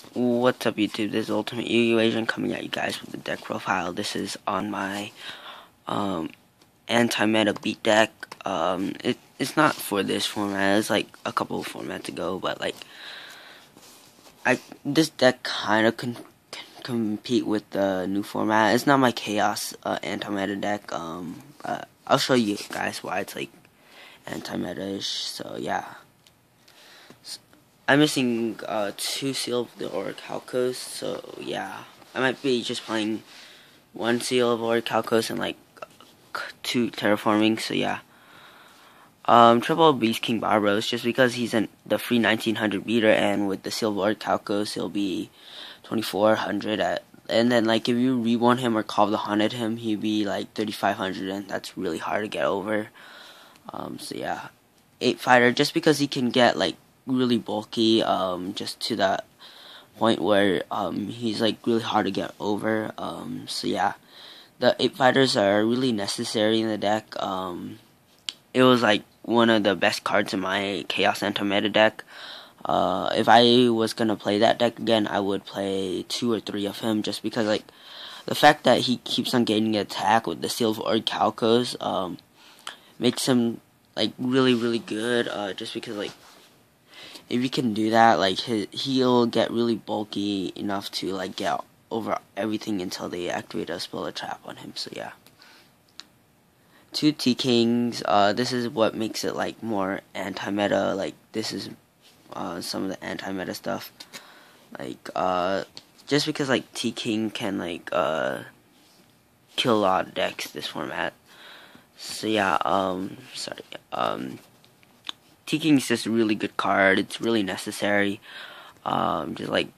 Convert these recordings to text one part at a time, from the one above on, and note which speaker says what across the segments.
Speaker 1: What's up, YouTube? This is Ultimate Yu-Gi-Oh! Asian coming at you guys with the deck profile. This is on my anti-meta beat deck. It's not for this format. It's like a couple of formats ago, but like this deck kind of can compete with the new format. It's not my chaos anti-meta deck. I'll show you guys why it's like anti-meta-ish. So yeah. I'm missing 2 Seal of the Orichalcos, so yeah. I might be just playing 1 Seal of Orichalcos and like 2 Terraforming, so yeah. Triple Beast King Barbaros, just because he's the free 1900 beater, and with the Seal of Orichalcos, he'll be 2400 and then like if you re-1 him or Call the Haunted him, he'd be like 3500, and that's really hard to get over. So yeah. 8 fighter, just because he can get like really bulky, just to that point where he's like really hard to get over. So yeah, the 8 fighters are really necessary in the deck. It was like one of the best cards in my Chaos Anti-Meta deck. If I was gonna play that deck again, I would play 2 or 3 of him, just because like the fact that he keeps on gaining attack with the Seal of Orichalcos makes him like really good. Just because like if you can do that, like he'll get really bulky enough to like get over everything until they activate a spell or trap on him. So yeah. 2 T-Kings, this is what makes it like more anti-meta. Like this is some of the anti-meta stuff. Like just because like T-King can like kill a lot of decks this format. So yeah, T-King is just a really good card. It's really necessary. Just like,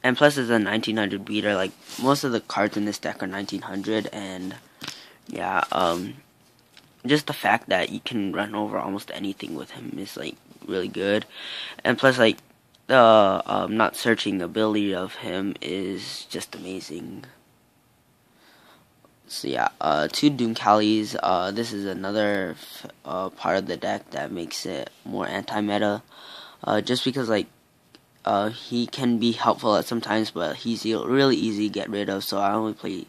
Speaker 1: and plus it's a 1900 beater. Like most of the cards in this deck are 1900, and yeah, just the fact that you can run over almost anything with him is like really good. And plus like the not searching ability of him is just amazing. So yeah, 2 Doomcalis, this is another part of the deck that makes it more anti-meta, just because like he can be helpful at sometimes, but he's really easy to get rid of, so I only play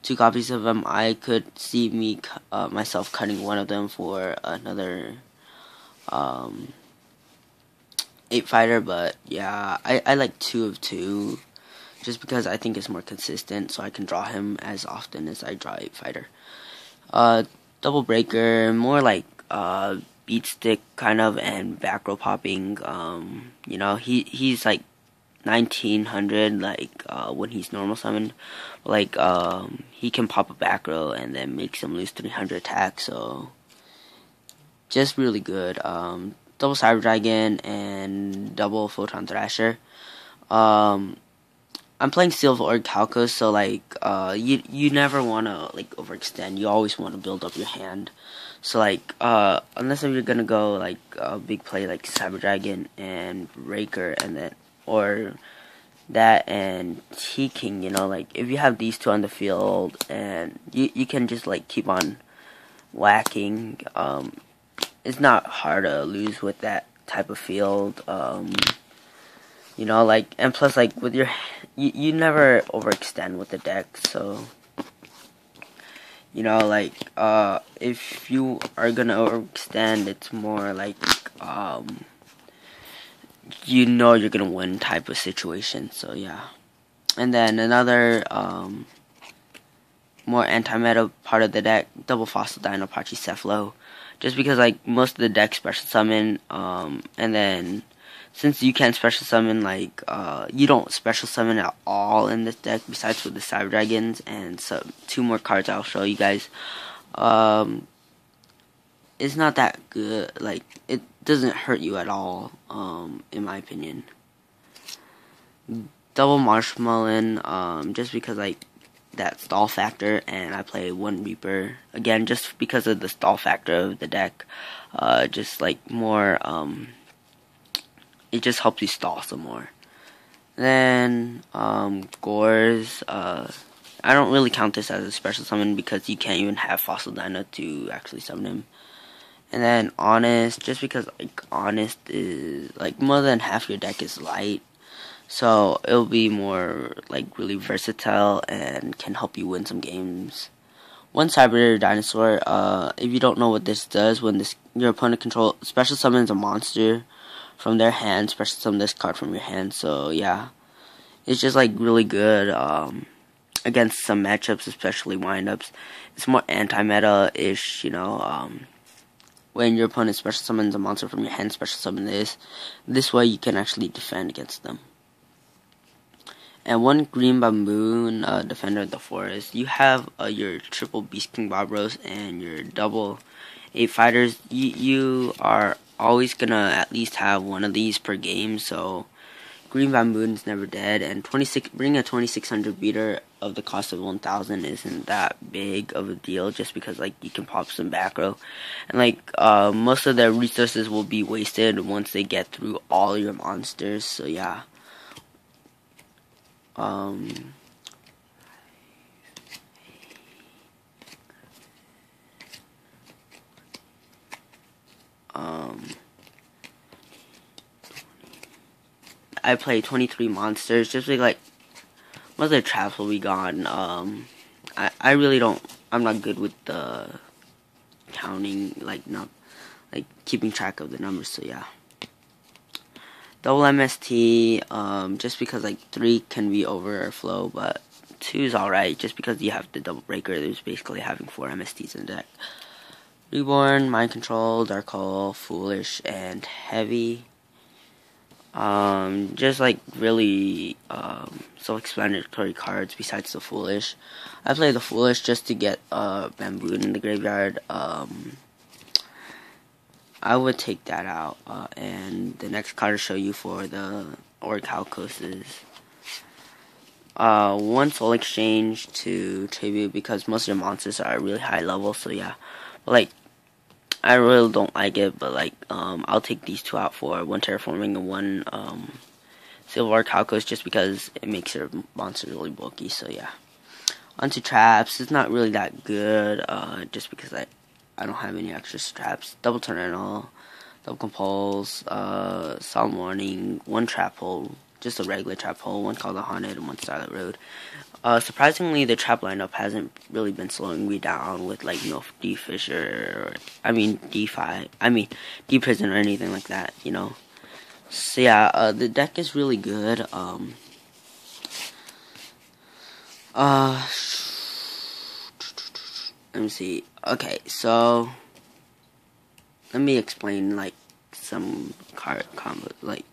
Speaker 1: 2 copies of him. I could see myself cutting one of them for another 8 fighter, but yeah, I like 2 of 2. Just because I think it's more consistent, so I can draw him as often as I draw 8 fighter. Double breaker, more like beat stick kind of, and back row popping. You know, he's like 1900 like when he's normal summoned. Like he can pop a back row and then makes him lose 300 attack. So just really good. Double Cyber Dragon and double Photon Thrasher. I'm playing Seal of Orichalcos, so like you never wanna like overextend. You always wanna build up your hand. So like unless if you're gonna go like a big play like Cyber Dragon and Breaker, and then or that and T-King, you know, like if you have these 2 on the field and you can just like keep on whacking. It's not hard to lose with that type of field. You know, like, and plus, like, with you never overextend with the deck, so, you know, like, if you are gonna overextend, it's more like, you know you're gonna win type of situation, so, yeah. And then another, more anti-meta part of the deck, double Fossil Dino Pachycephalo, just because, like, most of the deck special summon, and then since you can special summon, like, you don't special summon at all in this deck, besides with the Cyber Dragons, and so 2 more cards I'll show you guys. It's not that good, like, it doesn't hurt you at all, in my opinion. Double Marshmallow, just because, like, that stall factor, and I play 1 Reaper, again, just because of the stall factor of the deck, just, like, more, it just helps you stall some more. Then, Gores, I don't really count this as a special summon because you can't even have Fossil Dino to actually summon him. And then Honest, just because, like, Honest is, like, more than half your deck is light. So it'll be more like really versatile and can help you win some games. One Cyber Dinosaur, if you don't know what this does, when your opponent special summons a monster from their hand, special summon this card from your hand. So yeah, it's just like really good against some matchups, especially windups. It's more anti-meta-ish, when your opponent special summons a monster from your hand, special summon this. This way you can actually defend against them. And one Green Baboon, Defender of the Forest. You have your triple Beast King Bobros and your double 8 fighters. You are always gonna at least have one of these per game, so Green Baboon's never dead. And bringing a 2600 beater of the cost of 1000 isn't that big of a deal, just because like you can pop some back row, and like most of their resources will be wasted once they get through all your monsters. So yeah. I play 23 monsters, just like most of the traps will be gone. I really don't, I'm not good with the counting, not keeping track of the numbers, so yeah. Double MST, just because like 3 can be overflow, but 2 is alright, just because you have the double breaker. There's basically having 4 MSTs in the deck. Reborn, Mind Control, Dark Hole, Foolish, and Heavy. Just like really self-explanatory cards besides the Foolish. I play the Foolish just to get Bamboon in the graveyard. I would take that out, and the next card to show you for the Orichalcos is one Soul Exchange to tribute, because most of your monsters are really high level, so yeah. But like, I really don't like it, but like, I'll take these 2 out for one Terraforming and one Silver Orichalcos, just because it makes your monster really bulky, so yeah. Onto traps. It's not really that good, just because I don't have any extra traps. Double Tornado, double Compulse, Solemn Warning, one trap hole, just a regular trap hole, one called the Haunted, and one Starlight Road. Surprisingly, the trap lineup hasn't really been slowing me down with like D Fisher, D Prison or anything like that, So yeah, the deck is really good. Let me see. Okay, so let me explain like some card combos. Like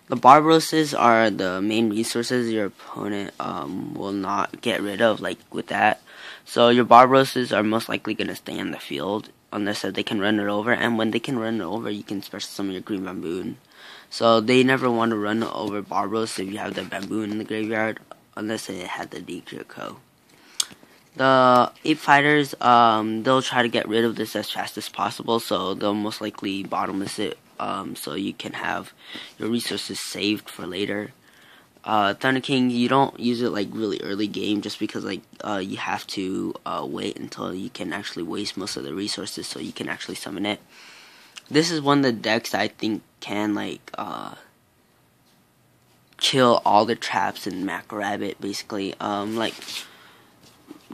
Speaker 1: the Barbaroses are the main resources your opponent will not get rid of, like with that. So your Barbaroses are most likely gonna stay on the field unless they can run it over, and when they can run it over, you can special summon your Green Baboon. So they never want to run over Barbaros if you have the Baboon in the graveyard, unless it had the Deku. The 8 fighters, they'll try to get rid of this as fast as possible, so they'll most likely bottomless it, so you can have your resources saved for later. Thunder King, you don't use it like really early game, just because like you have to wait until you can actually waste most of the resources so you can actually summon it. This is one of the decks I think can like kill all the traps in Macro Rabbit, basically.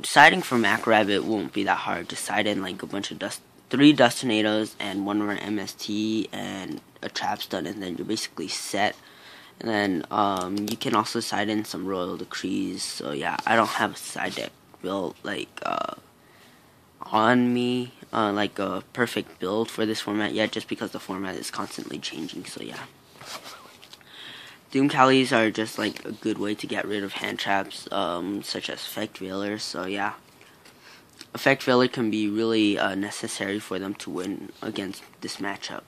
Speaker 1: Deciding for Macro Rabbit won't be that hard. Just side in like a bunch of 3 Dust Tornadoes and 1 rare MST and a Trap Stun, and then you're basically set. And then you can also side in some Royal Decrees. So yeah, I don't have a side deck built like on me, like a perfect build for this format yet, just because the format is constantly changing. So yeah. Doom Callies are just like a good way to get rid of hand traps, such as Effect Veilers. So yeah, Effect Veiler can be really necessary for them to win against this matchup.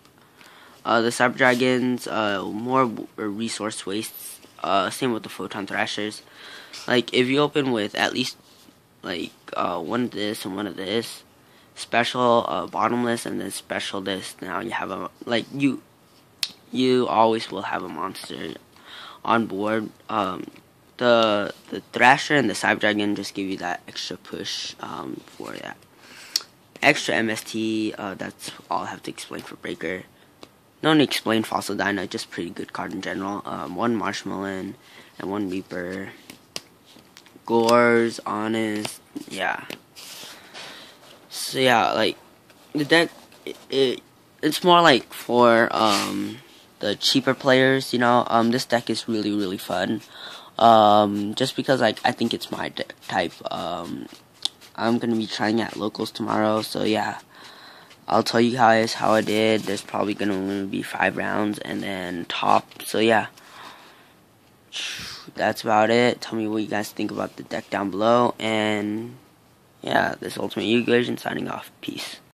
Speaker 1: The Cyber Dragons, more resource wastes. Same with the Photon Thrashers. Like if you open with at least like one of this and one of this, special bottomless, and then special this, now you have a you always will have a monster on board. The Thrasher and the Cyber Dragon just give you that extra push for that extra MST. That's all I have to explain for Breaker. No need to explain Fossil Dyna, just pretty good card in general. One Marshmallow and one Reaper. Gores, Honest, yeah. So yeah, like the deck, it's more like for the cheaper players, you know. This deck is really fun. Just because like I think it's my type. I'm gonna be trying it at locals tomorrow, so yeah. I'll tell you guys how I did. There's probably gonna only be 5 rounds and then top. So yeah, that's about it. Tell me what you guys think about the deck down below, and yeah, this Ultimate Yu-Gi-Oh! Signing off. Peace.